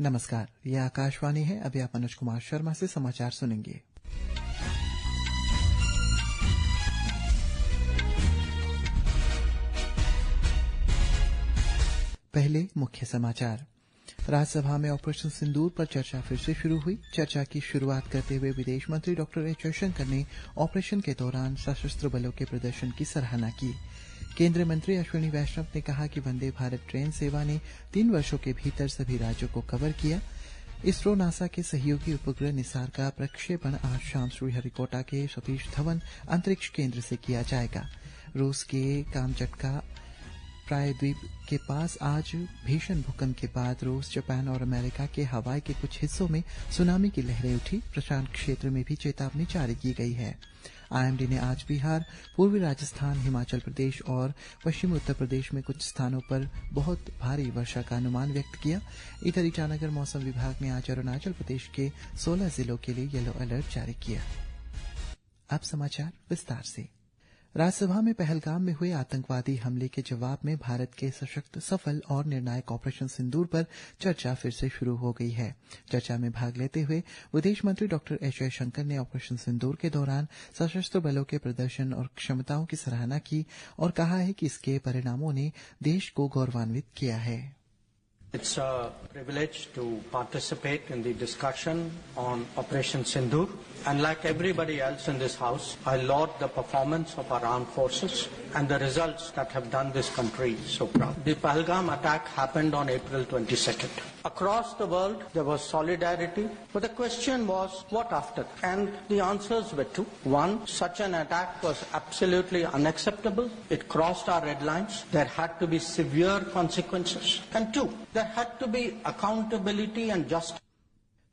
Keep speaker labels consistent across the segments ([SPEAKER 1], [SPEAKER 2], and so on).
[SPEAKER 1] नमस्कार, यह आकाशवाणी है। अभी आप मनोज कुमार शर्मा से समाचार सुनेंगे। पहले मुख्य समाचार। राज्यसभा में ऑपरेशन सिंदूर पर चर्चा फिर से शुरू हुई। चर्चा की शुरुआत करते हुए विदेश मंत्री डॉक्टर एस जयशंकर ने ऑपरेशन के दौरान सशस्त्र बलों के प्रदर्शन की सराहना की। केंद्रीय मंत्री अश्विनी वैष्णव ने कहा कि वंदे भारत ट्रेन सेवा ने 3 वर्षों के भीतर सभी राज्यों को कवर किया। इसरो नासा के सहयोगी उपग्रह निसार का प्रक्षेपण आज शाम श्रीहरिकोटा के सतीश धवन अंतरिक्ष केंद्र से किया जाएगा। रूस के कामचटका प्रायद्वीप के पास आज भीषण भूकंप के बाद रूस, जापान और अमेरिका के हवाई के कुछ हिस्सों में सुनामी की लहरें उठी। प्रशांत क्षेत्र में भी चेतावनी जारी की गई है। आईएमडी ने आज बिहार, पूर्वी राजस्थान, हिमाचल प्रदेश और पश्चिमी उत्तर प्रदेश में कुछ स्थानों पर बहुत भारी वर्षा का अनुमान व्यक्त किया। इधर ईटानगर मौसम विभाग ने आज अरुणाचल प्रदेश के 16 जिलों के लिए येलो अलर्ट जारी किया। अब समाचार विस्तार से। राज्यसभा में पहलगाम में हुए आतंकवादी हमले के जवाब में भारत के सशक्त, सफल और निर्णायक ऑपरेशन सिंदूर पर चर्चा फिर से शुरू हो गई है। चर्चा में भाग लेते हुए विदेश मंत्री डॉक्टर एस जयशंकर ने ऑपरेशन सिंदूर के दौरान सशस्त्र बलों के प्रदर्शन और क्षमताओं की सराहना की और कहा है कि इसके परिणामों ने देश को गौरवान्वित किया है।
[SPEAKER 2] It's a privilege to participate in the discussion on Operation Sindoor. And like everybody else in this House, I laud the performance of our armed forces and the results that have done this country so proud. The Pahalgam attack happened on April 22nd. Across the world, there was solidarity, but the question was, what after? And the answers were two. One, such an attack was absolutely unacceptable. It crossed our red lines. There had to be severe consequences. And two, there had to be accountability and justice.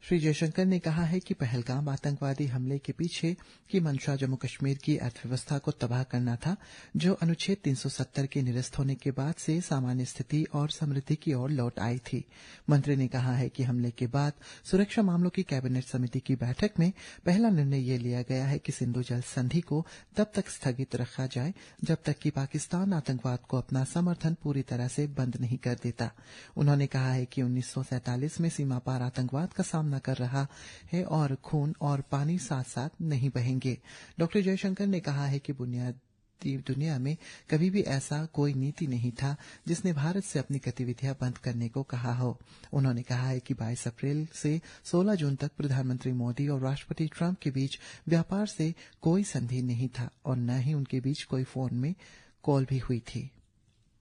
[SPEAKER 1] Shri Jaishankar ने कहा है कि पहलगाम आतंकवादी हमले के पीछे की मंशा जम्मू कश्मीर की अर्थव्यवस्था को तबाह करना था, जो अनुच्छेद 370 के निरस्त होने के बाद से सामान्य स्थिति और समृद्धि की ओर लौट आई थी। मंत्री ने कहा है कि हमले के बाद सुरक्षा मामलों की कैबिनेट समिति की बैठक में पहला निर्णय यह लिया गया है कि सिंधु जल संधि को तब तक स्थगित रखा जाए जब तक कि पाकिस्तान आतंकवाद को अपना समर्थन पूरी तरह से बंद नहीं कर देता। उन्होंने कहा है कि 1947 में सीमा पार आतंकवाद का सामना कर रहा है और खून और पानी साथ साथ नहीं बहेंगे। डॉक्टर जयशंकर ने कहा है कि दुनिया में कभी भी ऐसा कोई नीति नहीं था जिसने भारत से अपनी गतिविधियां बंद करने को कहा हो। उन्होंने कहा है कि 22 अप्रैल से 16 जून तक प्रधानमंत्री मोदी और राष्ट्रपति ट्रंप के बीच व्यापार से कोई संधि नहीं था और न ही उनके बीच कोई फोन में कॉल भी हुई थी।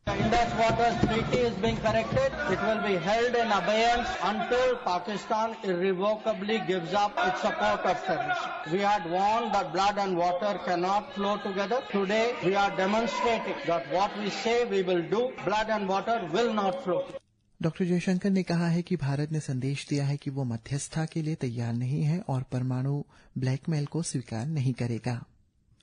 [SPEAKER 2] The Indus Waters Treaty is being corrected. It will be held in abeyance until Pakistan irrevocably gives up its support of terrorism. We had warned that blood and water cannot flow together. Today, we are demonstrating that what we say we will do, blood and water will not flow.
[SPEAKER 1] Doctor Jaishankar ने कहा है कि भारत ने संदेश दिया है कि वो मध्यस्थता के लिए तैयार नहीं है और परमाणु ब्लैकमेल को स्वीकार नहीं करेगा।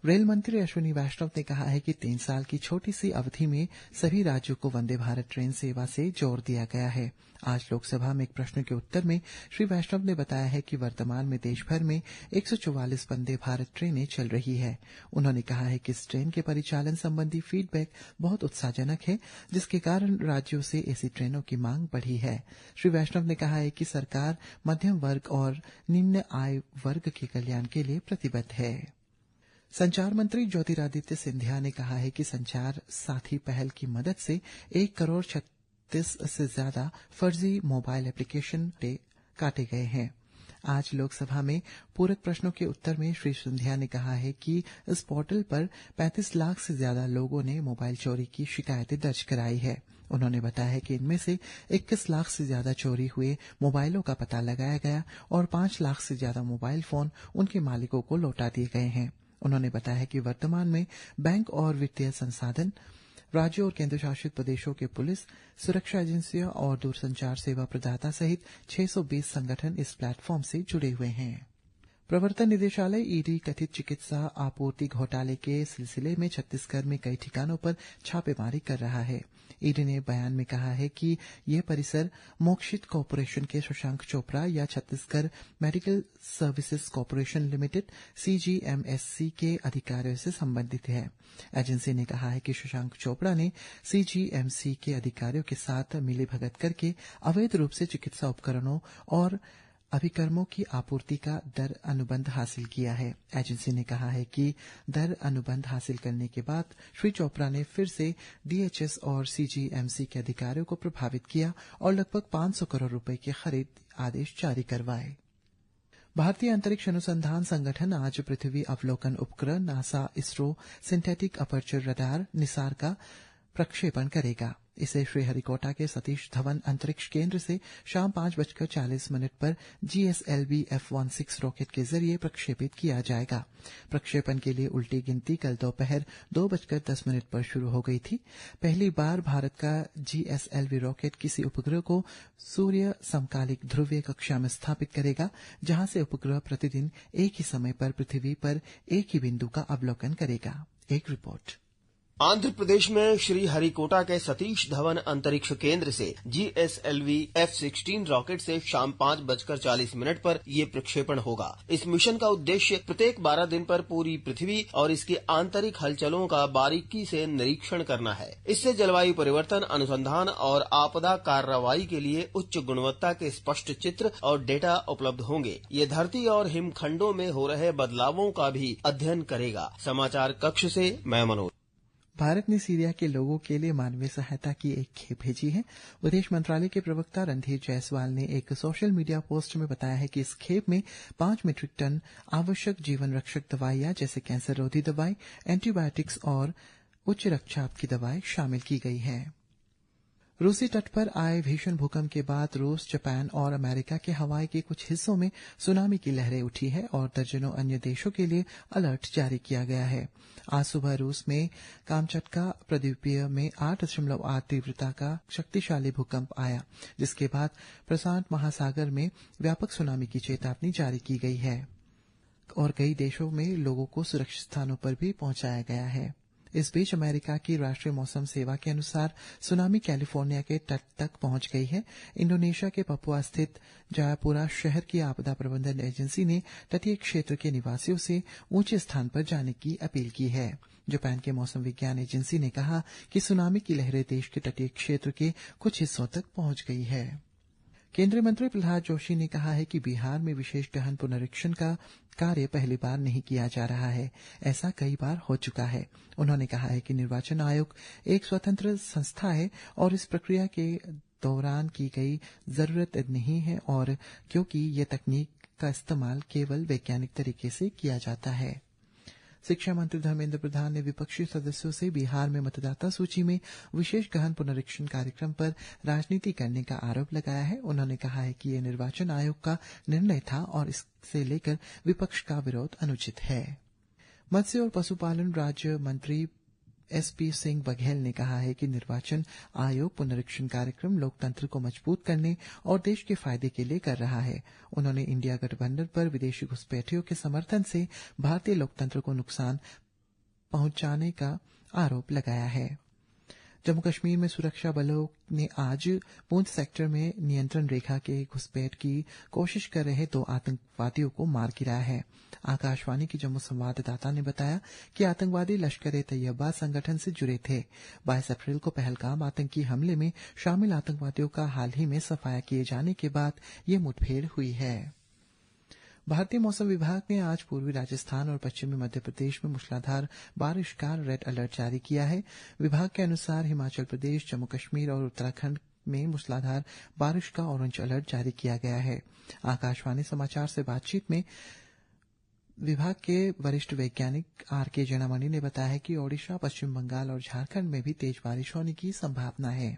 [SPEAKER 1] रेल मंत्री अश्विनी वैष्णव ने कहा है कि 3 साल की छोटी सी अवधि में सभी राज्यों को वंदे भारत ट्रेन सेवा से जोड़ दिया गया है। आज लोकसभा में एक प्रश्न के उत्तर में श्री वैष्णव ने बताया है कि वर्तमान में देश भर में 144 वंदे भारत ट्रेनें चल रही है। उन्होंने कहा है कि इस ट्रेन के परिचालन संबंधी फीडबैक बहुत उत्साहजनक है, जिसके कारण राज्यों से ऐसी ट्रेनों की मांग बढ़ी है। श्री वैष्णव ने कहा है कि सरकार मध्यम वर्ग और निम्न आय वर्ग के कल्याण के लिए प्रतिबद्ध है। संचार मंत्री ज्योतिरादित्य सिंधिया ने कहा है कि संचार साथी पहल की मदद से 1 करोड़ 36 से ज्यादा फर्जी मोबाइल एप्लीकेशन काटे गए हैं। आज लोकसभा में पूरक प्रश्नों के उत्तर में श्री सिंधिया ने कहा है कि इस पोर्टल पर 35 लाख से ज्यादा लोगों ने मोबाइल चोरी की शिकायतें दर्ज कराई है। उन्होंने बताया है कि इनमें से 21 लाख से ज्यादा चोरी हुए मोबाइलों का पता लगाया गया और 5 लाख से ज्यादा मोबाइल फोन उनके मालिकों को लौटा दिए गए हैं। उन्होंने बताया कि वर्तमान में बैंक और वित्तीय संसाधन, राज्यों और केंद्र शासित प्रदेशों के पुलिस, सुरक्षा एजेंसियां और दूरसंचार सेवा प्रदाता सहित 620 संगठन इस प्लेटफॉर्म से जुड़े हुए हैं। प्रवर्तन निदेशालय ईडी कथित चिकित्सा आपूर्ति घोटाले के सिलसिले में छत्तीसगढ़ में कई ठिकानों पर छापेमारी कर रहा है। ईडी ने बयान में कहा है कि यह परिसर मोक्षित कॉरपोरेशन के शशांक चोपड़ा या Chhattisgarh medical services corporation limited CGMSC के अधिकारियों से संबंधित है। एजेंसी ने कहा है कि शशांक चोपड़ा ने सीजीएमसी के अधिकारियों के साथ मिलीभगत करके अवैध रूप से चिकित्सा उपकरणों और अभिकर्मों की आपूर्ति का दर अनुबंध हासिल किया है। एजेंसी ने कहा है कि दर अनुबंध हासिल करने के बाद श्री चोपड़ा ने फिर से डीएचएस और सीजीएमसी के अधिकारियों को प्रभावित किया और लगभग 500 करोड़ रुपए के खरीद आदेश जारी करवाए। भारतीय अंतरिक्ष अनुसंधान संगठन आज पृथ्वी अवलोकन उपग्रह NASA ISRO synthetic aperture radar Nisar का प्रक्षेपण करेगा। इसे श्रीहरिकोटा के सतीश धवन अंतरिक्ष केंद्र से शाम 5:40 पर GSLV F-16 रॉकेट के जरिए प्रक्षेपित किया जाएगा। प्रक्षेपण के लिए उल्टी गिनती कल दोपहर 2:10 पर शुरू हो गई थी। पहली बार भारत का GSLV रॉकेट किसी उपग्रह को सूर्य समकालिक ध्रुवीय कक्षा में स्थापित करेगा, जहां से उपग्रह प्रतिदिन एक ही समय पर पृथ्वी पर एक ही बिंदु का अवलोकन करेगा। एक रिपोर्ट।
[SPEAKER 3] आंध्र प्रदेश में श्रीहरिकोटा के सतीश धवन अंतरिक्ष केंद्र से GSLV F-16 रॉकेट से शाम 5:40 पर ये प्रक्षेपण होगा। इस मिशन का उद्देश्य प्रत्येक 12 दिन पर पूरी पृथ्वी और इसकी आंतरिक हलचलों का बारीकी से निरीक्षण करना है। इससे जलवायु परिवर्तन अनुसंधान और आपदा कार्रवाई के लिए उच्च गुणवत्ता के स्पष्ट चित्र और डेटा उपलब्ध होंगे। ये धरती और हिमखंडों में हो रहे बदलावों का भी अध्ययन करेगा। समाचार कक्ष से मैं मनोज।
[SPEAKER 1] भारत ने सीरिया के लोगों के लिए मानवीय सहायता की एक खेप भेजी है। विदेश मंत्रालय के प्रवक्ता रणधीर जायसवाल ने एक सोशल मीडिया पोस्ट में बताया है कि इस खेप में 5 मीट्रिक टन आवश्यक जीवन रक्षक दवाइयां जैसे कैंसर रोधी दवाई, एंटीबायोटिक्स और उच्च रक्तचाप की दवाएं शामिल की गई हैं। रूसी तट पर आए भीषण भूकंप के बाद रूस, जापान और अमेरिका के हवाई के कुछ हिस्सों में सुनामी की लहरें उठी है और दर्जनों अन्य देशों के लिए अलर्ट जारी किया गया है। आज सुबह रूस में कामचटका प्रद्वीपीय में 8.8 तीव्रता का शक्तिशाली भूकंप आया, जिसके बाद प्रशांत महासागर में व्यापक सुनामी की चेतावनी जारी की गई है और कई देशों में लोगों को सुरक्षित स्थानों पर भी पहुंचाया गया है। इस बीच अमेरिका की राष्ट्रीय मौसम सेवा के अनुसार सुनामी कैलिफोर्निया के तट तक पहुंच गई है। इंडोनेशिया के पपुआ स्थित जयापुरा शहर की आपदा प्रबंधन एजेंसी ने तटीय क्षेत्र के निवासियों से ऊंचे स्थान पर जाने की अपील की है। जापान के मौसम विज्ञान एजेंसी ने कहा कि सुनामी की लहरें देश के तटीय क्षेत्र के कुछ हिस्सों तक पहुंच गई है। केंद्रीय मंत्री प्रहलाद जोशी ने कहा है कि बिहार में विशेष गहन पुनरीक्षण का कार्य पहली बार नहीं किया जा रहा है, ऐसा कई बार हो चुका है। उन्होंने कहा है कि निर्वाचन आयोग एक स्वतंत्र संस्था है और इस प्रक्रिया के दौरान की गई जरूरत नहीं है और क्योंकि ये तकनीक का इस्तेमाल केवल वैज्ञानिक तरीके से किया जाता है। शिक्षा मंत्री धर्मेंद्र प्रधान ने विपक्षी सदस्यों से बिहार में मतदाता सूची में विशेष गहन पुनरीक्षण कार्यक्रम पर राजनीति करने का आरोप लगाया है। उन्होंने कहा है कि यह निर्वाचन आयोग का निर्णय था और इससे लेकर विपक्ष का विरोध अनुचित है। मत्स्य और पशुपालन राज्य मंत्री SP सिंह बघेल ने कहा है कि निर्वाचन आयोग पुनरीक्षण कार्यक्रम लोकतंत्र को मजबूत करने और देश के फायदे के लिए कर रहा है। उन्होंने इंडिया गठबंधन पर विदेशी घुसपैठियों के समर्थन से भारतीय लोकतंत्र को नुकसान पहुंचाने का आरोप लगाया है। जम्मू कश्मीर में सुरक्षा बलों ने आज पूंछ सेक्टर में नियंत्रण रेखा के घुसपैठ की कोशिश कर रहे 2 आतंकवादियों को मार गिराया है। आकाशवाणी की जम्मू संवाददाता ने बताया कि आतंकवादी लश्कर-ए-तैयबा संगठन से जुड़े थे। 22 अप्रैल को पहलगाम आतंकी हमले में शामिल आतंकवादियों का हाल ही में सफाया किए जाने के बाद ये मुठभेड़ हुई है। भारतीय मौसम विभाग ने आज पूर्वी राजस्थान और पश्चिमी मध्य प्रदेश में मूसलाधार बारिश का रेड अलर्ट जारी किया है। विभाग के अनुसार हिमाचल प्रदेश, जम्मू कश्मीर और उत्तराखंड में मूसलाधार बारिश का ऑरेंज अलर्ट जारी किया गया है। आकाशवाणी समाचार से बातचीत में विभाग के वरिष्ठ वैज्ञानिक RK जनामणि ने बताया कि ओडिशा, पश्चिम बंगाल और झारखंड में भी तेज बारिश होने की संभावना है।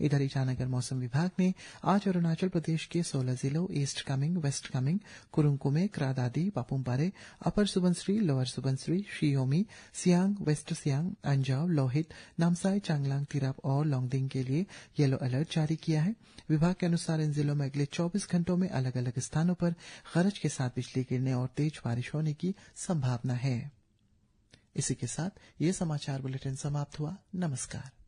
[SPEAKER 1] इधर ईटानगर मौसम विभाग ने आज अरुणाचल प्रदेश के 16 जिलों East Kameng, West Kameng, Kurung Kumey, Kra Daadi, Papum Pare, Upper Subansiri, Lower Subansiri, Shi Yomi, Siang, West Siang, Anjaw, Lohit, Namsai, Changlang, Tirap और लोंगडिंग के लिए येलो अलर्ट जारी किया है। विभाग के अनुसार इन जिलों में अगले 24 घंटों में अलग अलग स्थानों पर गरज के साथ बिजली गिरने और तेज बारिश होने की संभावना है। इसी के साथ ये समाचार बुलेटिन समाप्त हुआ। नमस्कार।